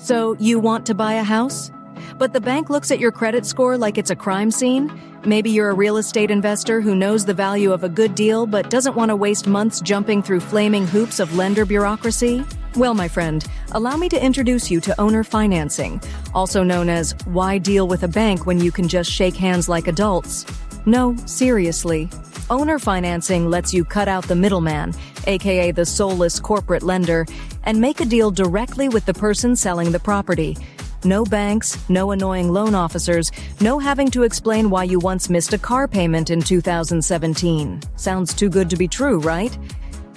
So you want to buy a house? But the bank looks at your credit score like it's a crime scene? Maybe you're a real estate investor who knows the value of a good deal but doesn't want to waste months jumping through flaming hoops of lender bureaucracy? Well, my friend, allow me to introduce you to owner financing, also known as why deal with a bank when you can just shake hands like adults? No, seriously. Owner financing lets you cut out the middleman, aka the soulless corporate lender, and make a deal directly with the person selling the property. No banks, no annoying loan officers, no having to explain why you once missed a car payment in 2017. Sounds too good to be true, right?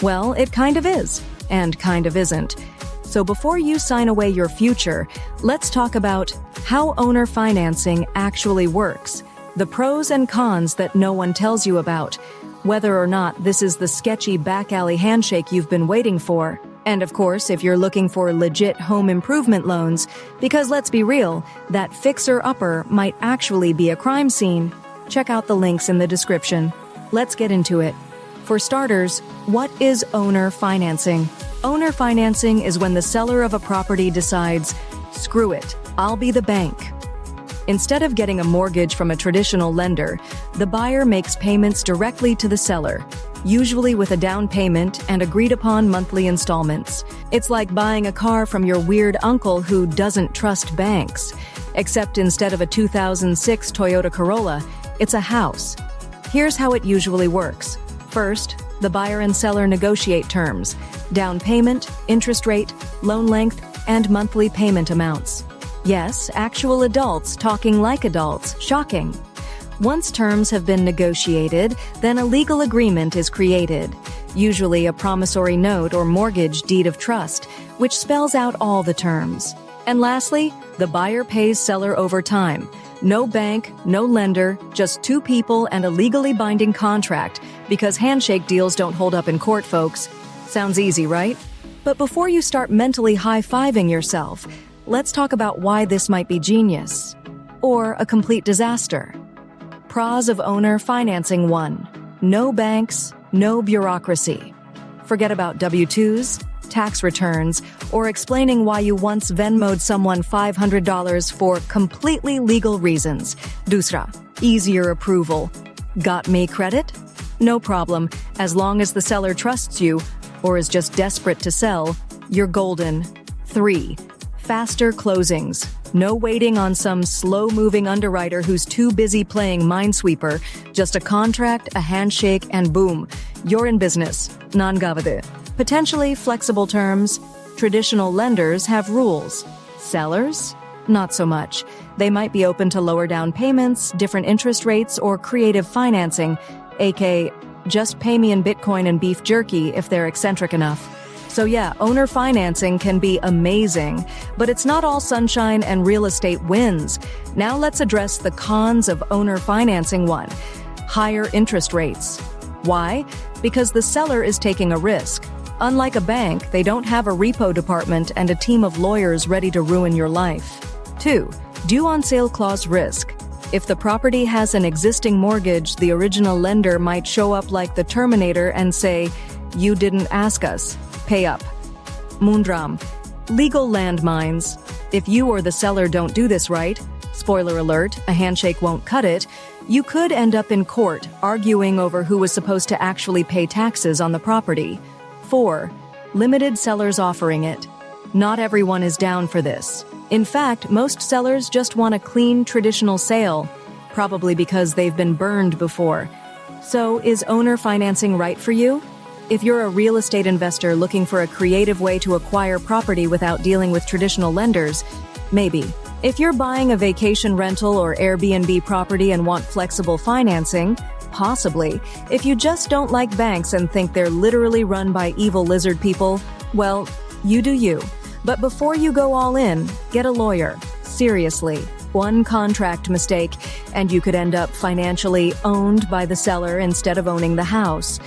Well, it kind of is, and kind of isn't. So before you sign away your future, let's talk about how owner financing actually works, the pros and cons that no one tells you about, whether or not this is the sketchy back alley handshake you've been waiting for. And of course, if you're looking for legit home improvement loans, because let's be real, that fixer-upper might actually be a crime scene. Check out the links in the description. Let's get into it. For starters, what is owner financing? Owner financing is when the seller of a property decides, screw it, I'll be the bank. Instead of getting a mortgage from a traditional lender, the buyer makes payments directly to the seller, usually with a down payment and agreed-upon monthly installments. It's like buying a car from your weird uncle who doesn't trust banks. Except instead of a 2006 Toyota Corolla, it's a house. Here's how it usually works. First, the buyer and seller negotiate terms: down payment, interest rate, loan length, and monthly payment amounts. Yes, actual adults talking like adults. Shocking. Once terms have been negotiated, then a legal agreement is created, usually a promissory note or mortgage deed of trust, which spells out all the terms. And lastly, the buyer pays seller over time. No bank, no lender, just two people and a legally binding contract, because handshake deals don't hold up in court, folks. Sounds easy, right? But before you start mentally high-fiving yourself, let's talk about why this might be genius. Or a complete disaster. Pros of owner financing 1. No banks, no bureaucracy. Forget about W-2s, tax returns, or explaining why you once Venmo'd someone $500 for completely legal reasons. Dusra, easier approval. Got me credit? No problem, as long as the seller trusts you, or is just desperate to sell, you're golden. 3. Faster closings. No waiting on some slow-moving underwriter who's too busy playing Minesweeper. Just a contract, a handshake, and boom, you're in business. 𝐸𝐸𝐻𝐻. Potentially flexible terms. Traditional lenders have rules. Sellers? Not so much. They might be open to lower down payments, different interest rates, or creative financing, aka just pay me in Bitcoin and beef jerky if they're eccentric enough. So yeah, owner financing can be amazing, but it's not all sunshine and real estate wins. Now let's address the cons of owner financing 1. Higher interest rates. Why? Because the seller is taking a risk. Unlike a bank, they don't have a repo department and a team of lawyers ready to ruin your life. 2. Due on sale clause risk. If the property has an existing mortgage, the original lender might show up like the Terminator and say, "You didn't ask us. Pay up." Moondram. Legal landmines. If you or the seller don't do this right, spoiler alert, a handshake won't cut it, you could end up in court arguing over who was supposed to actually pay taxes on the property. 4. Limited sellers offering it. Not everyone is down for this. In fact, most sellers just want a clean, traditional sale, probably because they've been burned before. So, is owner financing right for you? If you're a real estate investor looking for a creative way to acquire property without dealing with traditional lenders, maybe. If you're buying a vacation rental or Airbnb property and want flexible financing, possibly. If you just don't like banks and think they're literally run by evil lizard people, well, you do you. But before you go all in, get a lawyer. Seriously. One contract mistake, and you could end up financially owned by the seller instead of owning the house.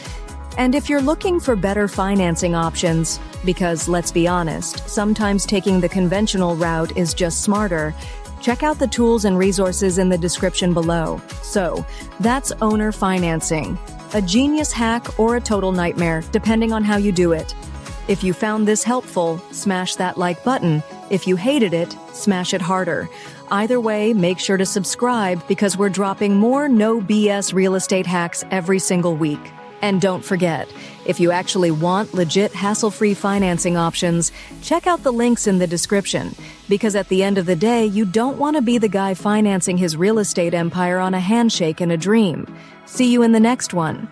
And if you're looking for better financing options, because let's be honest, sometimes taking the conventional route is just smarter, check out the tools and resources in the description below. So, that's owner financing. A genius hack or a total nightmare, depending on how you do it. If you found this helpful, smash that like button. If you hated it, smash it harder. Either way, make sure to subscribe because we're dropping more no BS real estate hacks every single week. And don't forget, if you actually want legit hassle-free financing options, check out the links in the description. Because at the end of the day, you don't want to be the guy financing his real estate empire on a handshake and a dream. See you in the next one.